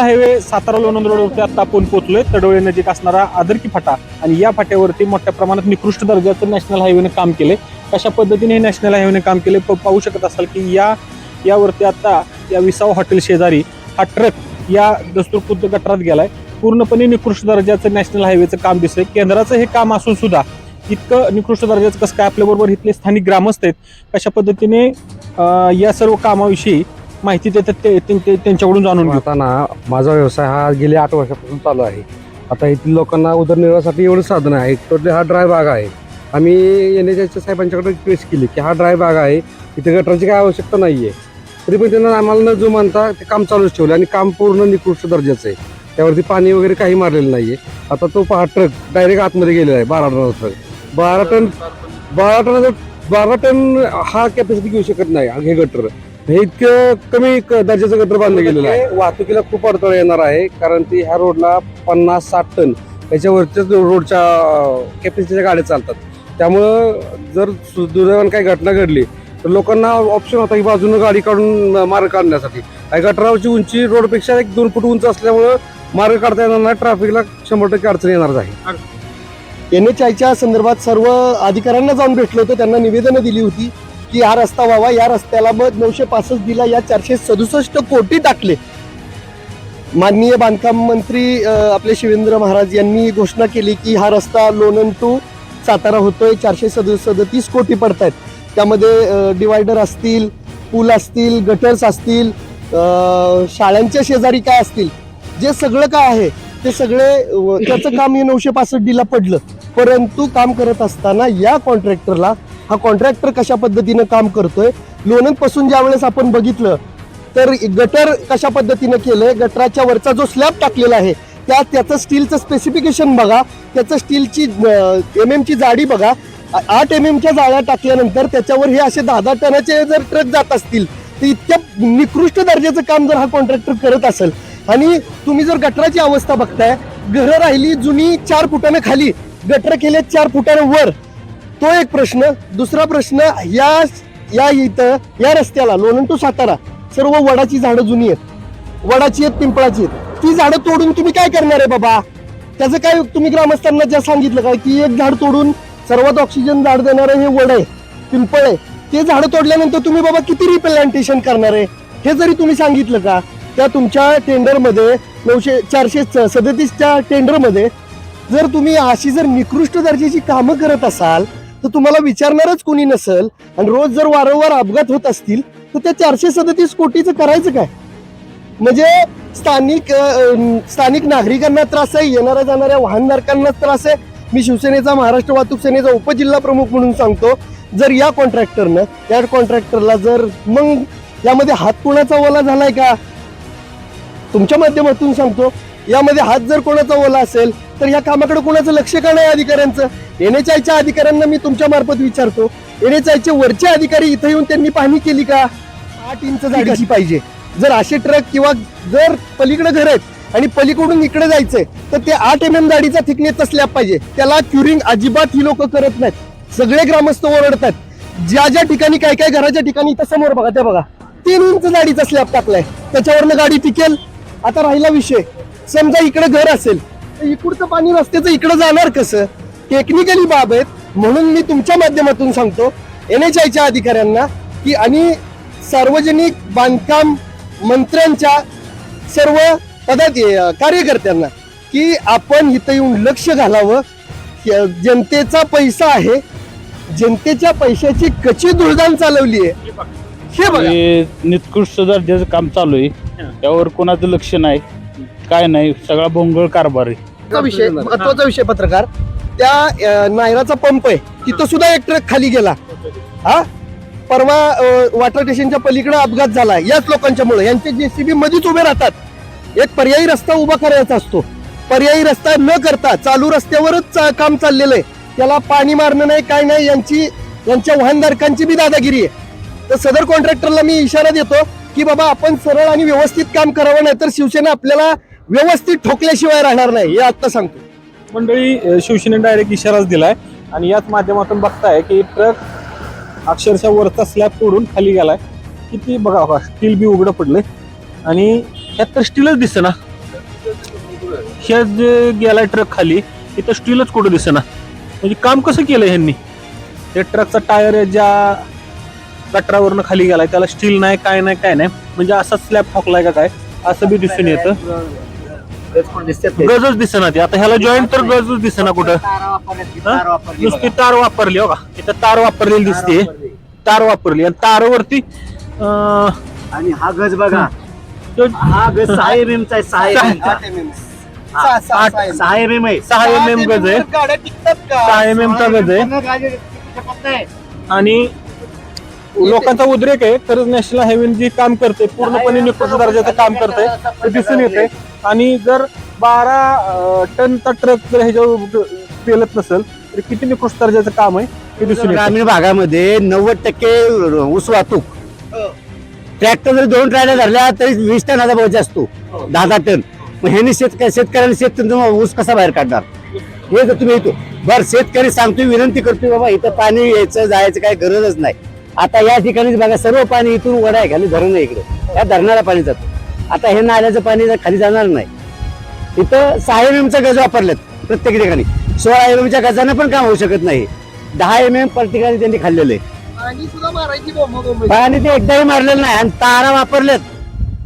Highway Satara Lonand रोडवरती आता आपण पोहोचलोय. तडोळे नजीक असणारा आदरकी फाटा आणि या फाट्यावरती मोठ्या प्रमाणात निकृष्ट दर्जाचं नॅशनल हायवेने काम केले. कशा पद्धतीने नॅशनल हायवेने काम केले पाहू शकत असाल की यावरती आता या विसाव हॉटेल शेजारी हा ट्रक या दस्तूरखुद्द गटारात गेलाय. पूर्णपणे निकृष्ट दर्जाचं नॅशनल हायवेचं काम दिसतंय. केंद्राचं हे काम असून सुद्धा इतकं निकृष्ट दर्जाचं कसं काय? आपल्याबरोबर इथले स्थानिक ग्रामस्थ आहेत, कशा पद्धतीने या सर्व कामाविषयी माहिती देतात ते त्यांच्याकडून जाणून घेऊ. आता ना माझा व्यवसाय हा गेले 8 वर्षापासून चालू आहे. आता इथल्या लोकांना उदरनिर्वाहासाठी एवढं साधन आहे. टोटली हा ड्राय भाग आहे. आम्ही NHS साहेबांच्याकडे रिक्वेस्ट केली की हा ड्राय भाग आहे, इथे गटराची काय आवश्यकता नाही आहे. तरी पण त्यांना आम्हाला न जो मानता ते काम चालूच ठेवलं आणि काम पूर्ण निकृष्ट दर्जाचं आहे. त्यावरती पाणी वगैरे काही मारलेलं नाही आहे. आता तो पहा ट्रक डायरेक्ट आतमध्ये गेलेला आहे. 12 टनाचा ट्रक 12 टन हा कॅपॅसिटी घेऊ शकत नाही. हे गटर हे इतकं कमी दर्जाचं गटर बांधलं गेलेलं आहे. वाहतुकीला खूप अडथळा येणार आहे, कारण ती ह्या रोडला 50-60 टन त्याच्यावरच्याच रोडच्या कॅपॅसिटीच्या गाड्या चालतात. त्यामुळं जर दुर्दैवाने काही घटना घडली तर लोकांना ऑप्शन होता की बाजूनं गाडी काढून मार्ग काढण्यासाठी. गटरावरची उंची रोडपेक्षा 1-2 फूट उंच असल्यामुळं मार्ग काढता येणार नाही. ट्रॅफिकला 100% अडचण येणारच आहे. NHIच्या संदर्भात सर्व अधिकाऱ्यांना जाऊन भेटलो होतो. त्यांना निवेदनं दिली होती की हा रस्ता व्हावा. या रस्त्याला मग 965 दिला, या 467 कोटी टाकले. माननीय बांधकाम मंत्री आपले शिवेंद्र महाराज यांनी घोषणा केली की हा रस्ता लोणंद टू सातारा होतोय. 437 कोटी पडतायत. त्यामध्ये डिवायडर असतील, पूल असतील, गटर्स असतील, शाळांच्या शेजारी काय असतील, जे सगळं काय आहे ते सगळे त्याचं काम हे 965 ला पडलं. परंतु काम करत असताना या कॉन्ट्रॅक्टरला, हा कॉन्ट्रॅक्टर कशा पद्धतीनं काम करतोय, लोणंद पासून ज्या वेळेस आपण बघितलं तर गटर कशा पद्धतीनं केलंय, गटराच्या वरचा जो स्लॅब टाकलेला आहे त्याचं स्टीलचं स्पेसिफिकेशन बघा, त्याचं स्टीलची MM ची जाडी बघा. 8 MM च्या जाळ्या टाकल्यानंतर त्याच्यावर हे असे 10-10 टनाचे जर ट्रक जात असतील तर इतक्या निकृष्ट दर्जाचं काम जर हा कॉन्ट्रॅक्टर करत असेल, आणि तुम्ही जर गटराची अवस्था बघताय, घरं राहिली जुनी 4 फुटानं खाली, गटर केले 4 फुटानं वर, तो एक प्रश्न. दुसरा प्रश्न, या इथं या रस्त्याला लोणंद टू सातारा सर्व वडाची झाडं जुनी आहेत, वडाची आहेत, पिंपळाची आहेत. ती झाडं तोडून तुम्ही काय करणार आहे बाबा? त्याचं काय तुम्ही ग्रामस्थांना ज्या सांगितलं काय की एक झाड तोडून सर्वात ऑक्सिजन झाड देणारं हे वड आहे, पिंपळ आहे, ते झाडं तोडल्यानंतर तुम्ही बाबा किती रिप्लांटेशन करणार आहे हे जरी तुम्ही सांगितलं का? त्या तुमच्या टेंडरमध्ये 437च्या टेंडरमध्ये जर तुम्ही अशी जर निकृष्ट दर्जाची कामं करत असाल तर तुम्हाला विचारणारच कोणी नसेल. आणि रोज जर वारंवार अपघात होत असतील तर त्या 437 कोटीचं करायचं काय? म्हणजे स्थानिक नागरिकांना त्रास आहे, येणाऱ्या जाणाऱ्या वाहनधारकांना त्रास आहे. मी शिवसेनेचा, महाराष्ट्र वाहतूक सेनेचा उपजिल्हा प्रमुख म्हणून सांगतो, जर या कॉन्ट्रॅक्टरला जर मग यामध्ये हात कोणाचा ओला झालाय का? तुमच्या माध्यमातून सांगतो, यामध्ये हात जर कोणाचा ओला असेल तर या कामाकडे कोणाचं लक्ष का नाही अधिकाऱ्यांचं? NHIच्या अधिकाऱ्यांना मी तुमच्या मार्फत विचारतो, NHIचे वरचे अधिकारी इथे येऊन त्यांनी पाहणी केली का? 8 इंच जाडीची पाहिजे. जर असे ट्रक किंवा जर पलीकडे घर आहेत आणि पलीकडून इकडे जायचंय तर ते 8 MM जाडीचा थिकनेसचा स्लॅब पाहिजे. त्याला क्युरिंग अजिबात ही लोक करत नाहीत. सगळे ग्रामस्थ ओरडतात. ज्या ठिकाणी काय घराच्या ठिकाणी इथं समोर बघा, त्या बघा 3 इंच जाडीचा स्लॅब टाकलाय, त्याच्यावरनं गाडी टिकेल. आता राहिला विषय, समजा इकडे घर असेल तर इकडचं पाणी रस्त्याचं इकडे जाणार कसं? टेक्निकली बाब आहेत. म्हणून मी तुमच्या माध्यमातून सांगतो NHIच्या अधिकाऱ्यांना की आणि सार्वजनिक बांधकाम मंत्र्यांच्या सर्व कार्यकर्त्यांना की आपण इथं येऊन लक्ष घालावं. जनतेचा पैसा आहे, जनतेच्या पैशाची कशी धुळदाण चालवली आहे हे बघा. निकृष्ट दर्जाचं काम चालू आहे, त्यावर कोणाचं लक्ष नाही, काय नाही, सगळा भोंगळ कारभार आहे. विषय महत्वाचा विषय पत्रकार, त्या नायराचा पंप आहे तिथं सुद्धा एक ट्रक खाली गेला. हा परवा वॉटर स्टेशनच्या पलीकडे अपघात झाला याच लोकांच्यामुळे. यांचे JCB मध्येच उभे राहतात. एक पर्यायी रस्ता उभा करायचा असतो, पर्यायी रस्ता न करता चालू रस्त्यावरच काम चाललेलं आहे. त्याला पाणी मारणं नाही, काय नाही, यांच्या वाहनधारकांची बी दादागिरी आहे. तर सदर कॉन्ट्रॅक्टरला मी इशारा देतो की बाबा आपण सरळ आणि व्यवस्थित काम करावं, नाही तर शिवसेना आपल्याला व्यवस्थित ठोकल्याशिवाय राहणार नाही, हे आता सांगतो. मंडळी, शिवसेनेने डायरेक्ट इशाराच दिलाय आणि याच माध्यमातून बघताय की ट्रक अक्षरशः वरचा स्लॅब तोडून खाली गेलाय. किती बघा, स्टील बी उघडं पडलंय आणि ह्यात तर स्टीलच दिसतं ना. हे जे गेलाय ट्रक खाली इथं स्टीलच कुठं दिसेना, म्हणजे काम कसं केलं ह्यांनी? हे ट्रकचा टायर ज्या गटरावरनं खाली गेलाय त्याला स्टील नाही, काय नाही, म्हणजे असा स्लॅब ठोकलाय का काय असं बी दिसून येतं. गजच दिसेना ते. आता ह्याला जॉईंट तर गजच दिसेना कुठं. नुसती तार वापरली हो का, इथं तार वापरलेली दिसते, तार वापरली आणि तारावरती आणि हा गज बघा, हा गज 6 mm चा आहे. 6 mm आहे. 6 mm गज आहे, गाड्या टिकतात का? 6 mm चा गज आहे. आणि लोकांचा उद्रेक आहे. खरंच नॅशनल हायवे जे काम करते पूर्णपणे निकृष्ट दर्जाचं काम करते ते दिसून येते. आणि जर 12 टनचा ट्रक जर ह्याच्यावर पेलत नसेल तर किती निकृष्ट दर्जाचं काम आहे ते दिसून येते. ग्रामीण भागामध्ये 90% ऊस वाहतूक, ट्रॅक्टर जर 2 ट्रॅक्टर धरल्या तरी 20 टनाचा बोजा असतो, 10 टन. मग ह्यांनी शेतकऱ्यांनी ऊस कसा बाहेर काढणार? हे जर तुम्ही येतो बरं, शेतकरी सांगतोय, विनंती करतोय, बाबा इथं पाणी यायचं जायचं काही गरजच नाही. आता या ठिकाणी बघा, सर्व पाणी इथून वडा खाली धरण आहे, इकडे या धरणाला पाणी जातं. आता हे नाल्याचं पाणी खाली जाणार नाही. इथं 6 mm चा गज वापरलेत प्रत्येक ठिकाणी. 16 mm च्या गजानं पण काम होऊ शकत नाही. 10 mm प्रत्येकाने त्यांनी खाल्लेलं आहे. पाणी सुद्धा मारायची बोंबाबोंब. पाणी ते एकदाही मारलेलं नाही आणि तारा वापरलेत.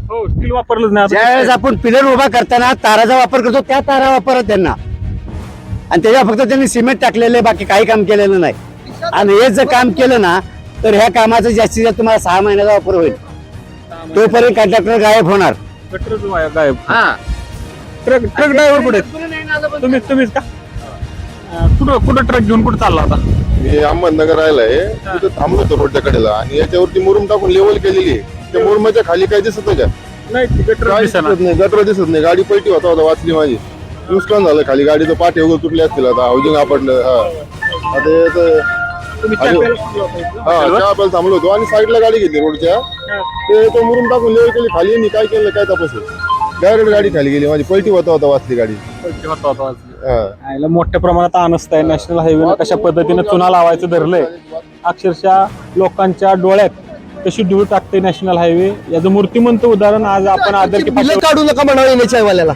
हो, स्टील वापरलंच नाही. ज्यावेळेस आपण पिलर उभा करताना ताराचा वापर करतो, त्या तारा वापरत त्यांना, आणि त्याच्यावर फक्त त्यांनी सिमेंट टाकलेलं आहे, बाकी काही काम केलेलं नाही. आणि हे जर काम केलं ना तर ह्या कामाचं जास्तीत जास्त तुम्हाला 6 महिन्याचा वापर होईल. तोपर्यंत कॉन्ट्रॅक्टर गायब होणार. गायब. ट्रक ड्रायव्हर कुठे आहेत? तुम्हीच का? कुठं ट्रक घेऊन कुठं चालला होता? मी अहमदनगर राहिलाय, तिथं थांबलो होतो रोडच्या कडेला आणि याच्यावरती मुरुम टाकून लेवल केलेली आहे. त्या मुरुमाच्या खाली काय दिसत नाही का? नाही, गटर काय दिसेना. दिसत नाही, गटर दिसत नाही. गाडी पलटी होता वाचली माझी. नुकसान झालं, खाली गाडीचं पाठी वगैरे तुटले असतील. आता हाऊसिंग आपडलं. आता तुम्ही चहा प्यायला थांबलो होतो आणि साईडला गाडी घेतली रोडच्या. ते तो मुरुम टाकून लेवल केली खाली. यांनी काय केलं काय तपास, डायरेक्ट गाडी खाली गेली माझी. पलटी होता वाचली गाडी. आयला मोठ्या प्रमाणात अनस्त आहे. नॅशनल हायवे कशा पद्धतीने चुना लावायचं धरलंय, अक्षरशः लोकांच्या डोळ्यात कशी धूळ टाकते नॅशनल हायवे. याचं मूर्तिमंत उदाहरण आज आपण आदर बिलं काढू नका म्हणावं येण्याच्या वाल्याला.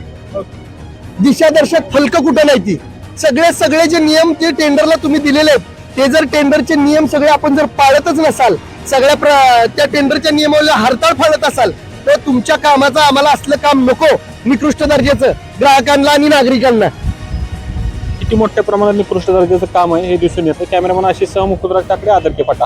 दिशादर्शक फलक कुठं नाही ती. सगळे जे नियम जे टेंडरला तुम्ही दिलेले आहेत ते जर टेंडरचे नियम सगळे आपण जर पाळतच नसाल, त्या टेंडरच्या नियमावली हरताळ फाडत असाल तर तुमच्या कामाचं आम्हाला असलं काम नको, निकृष्ट दर्जाचं ग्राहकांना आणि नागरिकांना. किती मोठ्या प्रमाणात निकृष्ट दर्जाचं काम आहे हे दिसून येतं. कॅमेरामन आशिष सह मुकुंदराज ठाकरे, आदर के पटा.